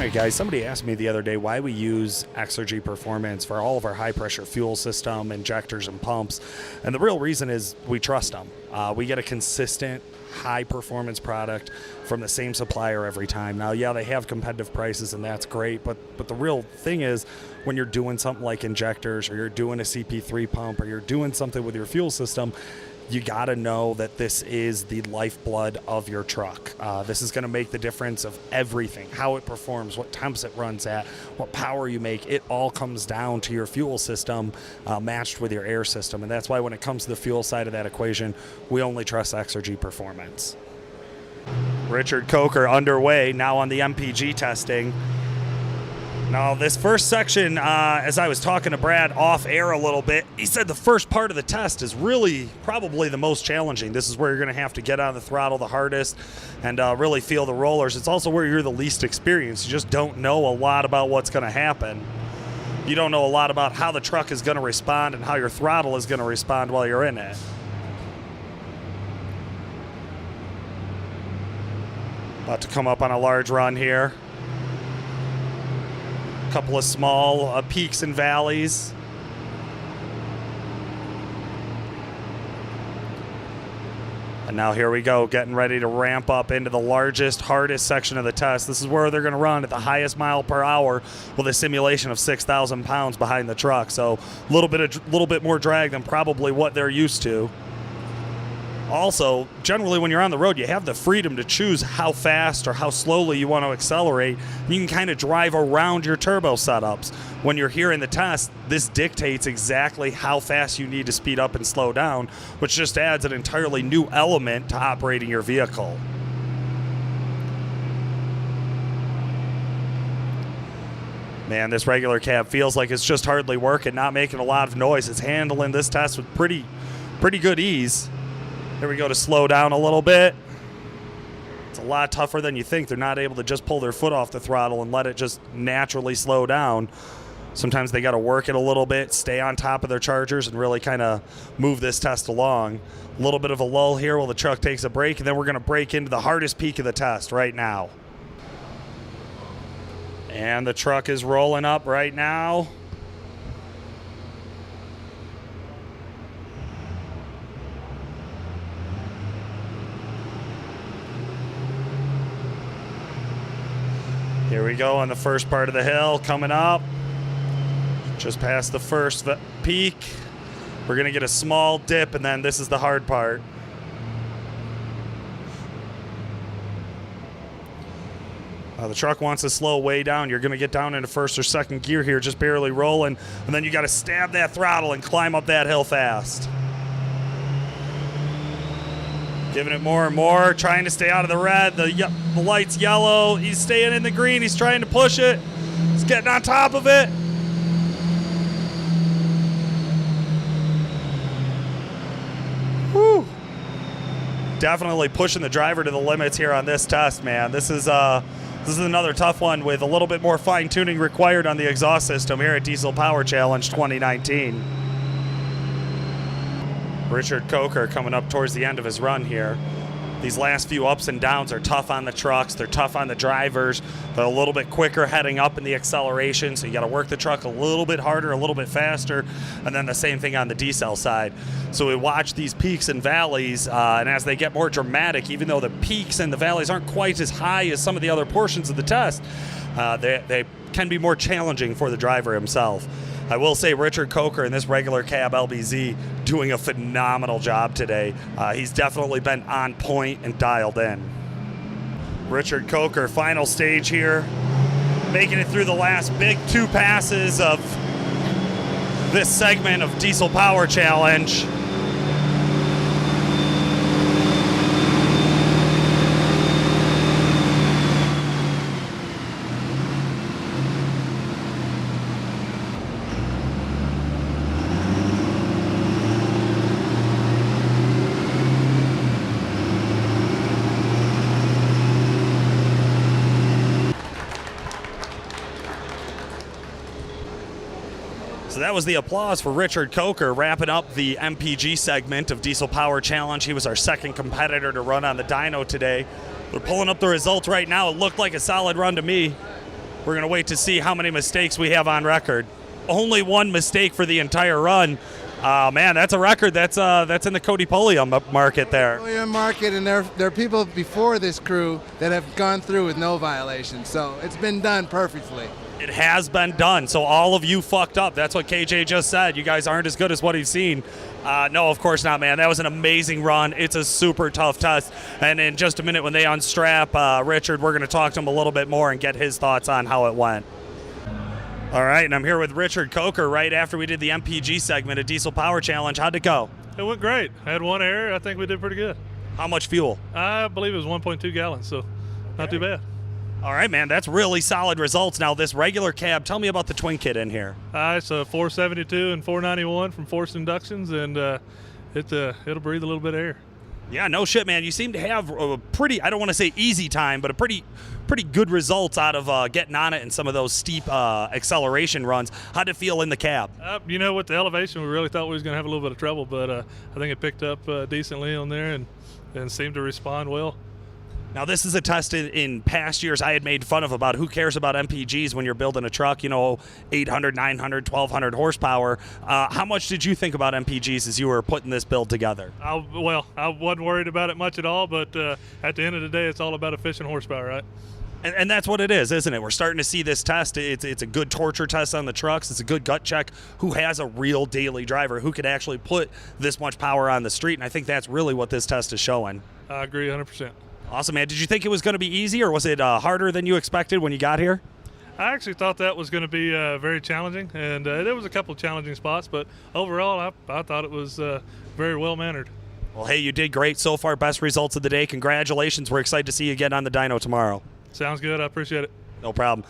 All right, guys, somebody asked me the other day why we use Exergy Performance for all of our high-pressure fuel system, injectors, and pumps. And the real reason is we trust them. We get a consistent, high-performance product from the same supplier every time. Now, yeah, they have competitive prices, and that's great, but the real thing is when you're doing something like injectors or you're doing a CP3 pump or you're doing something with your fuel system, you got to know that this is the lifeblood of your truck. This is going to make the difference of everything, how it performs, what temps it runs at, what power you make. It all comes down to your fuel system matched with your air system. And that's why when it comes to the fuel side of that equation, we only trust Exergy Performance. Richard Coker underway now on the MPG testing. Now, this first section, as I was talking to Brad off air a little bit, he said the first part of the test is really probably the most challenging. This is where you're going to have to get on the throttle the hardest and really feel the rollers. It's also where you're the least experienced. You just don't know a lot about what's going to happen. You don't know a lot about how the truck is going to respond and how your throttle is going to respond while you're in it. About to come up on a large run here. Couple of small peaks and valleys. And now here we go, getting ready to ramp up into the largest, hardest section of the test. This is where they're going to run at the highest mile per hour with a simulation of 6,000 pounds behind the truck. So a little bit more drag than probably what they're used to. Also, generally when you're on the road, you have the freedom to choose how fast or how slowly you want to accelerate. You can kind of drive around your turbo setups. When you're here in the test, this dictates exactly how fast you need to speed up and slow down, which just adds an entirely new element to operating your vehicle. Man, this regular cab feels like it's just hardly working, not making a lot of noise. It's handling this test with pretty good ease. Here we go to slow down a little bit. It's a lot tougher than you think. They're not able to just pull their foot off the throttle and let it just naturally slow down. Sometimes they got to work it a little bit, stay on top of their chargers, and really kind of move this test along. A little bit of a lull here while the truck takes a break, and then we're going to break into the hardest peak of the test right now. And the truck is rolling up right now. Here we go on the first part of the hill, coming up. Just past the first peak. We're going to get a small dip, and then this is the hard part. The truck wants to slow way down. You're going to get down into first or second gear here, just barely rolling, and then you got to stab that throttle and climb up that hill fast. Giving it more and more, trying to stay out of the red. The light's yellow. He's staying in the green. He's trying to push it. He's getting on top of it. Whew. Definitely pushing the driver to the limits here on this test, man. This is another tough one with a little bit more fine-tuning required on the exhaust system here at Diesel Power Challenge 2019. Richard Coker coming up towards the end of his run here. These last few ups and downs are tough on the trucks. They're tough on the drivers. They're a little bit quicker heading up in the acceleration, so you got to work the truck a little bit harder, a little bit faster, and then the same thing on the diesel side. So we watch these peaks and valleys, and as they get more dramatic, even though the peaks and the valleys aren't quite as high as some of the other portions of the test, they can be more challenging for the driver himself. I will say Richard Coker in this regular cab LBZ doing a phenomenal job today. He's definitely been on point and dialed in. Richard Coker, final stage here, making it through the last big two passes of this segment of Diesel Power Challenge. So that was the applause for Richard Coker wrapping up the MPG segment of Diesel Power Challenge. He was our second competitor to run on the Dyno today. We're pulling up the results right now. It looked like a solid run to me. We're going to wait to see how many mistakes we have on record. Only one mistake for the entire run. Man, that's a record. That's in the Cody Pulliam market there. Pulliam market, and there are people before this crew that have gone through with no violations. So it's been done perfectly. It has been done. So all of you fucked up. That's what KJ just said. You guys aren't as good as what he's seen. No, of course not, man. That was an amazing run. It's a super tough test. And in just a minute when they unstrap Richard, we're going to talk to him a little bit more and get his thoughts on how it went. All right, and I'm here with Richard Coker right after we did the MPG segment of Diesel Power Challenge. How'd it go? It went great. I had one error. I think we did pretty good. How much fuel? I believe it was 1.2 gallons, so not too bad. All right, man, that's really solid results. Now, this regular cab, tell me about the twin kit in here. It's a 472 and 491 from Forced Inductions, and it'll breathe a little bit of air. Yeah, no shit, man. You seem to have a pretty, I don't want to say easy time, but a pretty good results out of getting on it in some of those steep acceleration runs. How'd it feel in the cab? With the elevation, we really thought we was going to have a little bit of trouble, but I think it picked up decently on there and seemed to respond well. Now, this is a test in past years I had made fun of about who cares about MPGs when you're building a truck, 800, 900, 1,200 horsepower. How much did you think about MPGs as you were putting this build together? I wasn't worried about it much at all, but at the end of the day, it's all about efficient horsepower, right? And that's what it is, isn't it? We're starting to see this test. It's a good torture test on the trucks. It's a good gut check. Who has a real daily driver who could actually put this much power on the street? And I think that's really what this test is showing. I agree 100%. Awesome, man. Did you think it was going to be easy, or was it harder than you expected when you got here? I actually thought that was going to be very challenging, and there was a couple of challenging spots, but overall I thought it was very well-mannered. Well, hey, you did great so far. Best results of the day. Congratulations. We're excited to see you again on the dyno tomorrow. Sounds good. I appreciate it. No problem.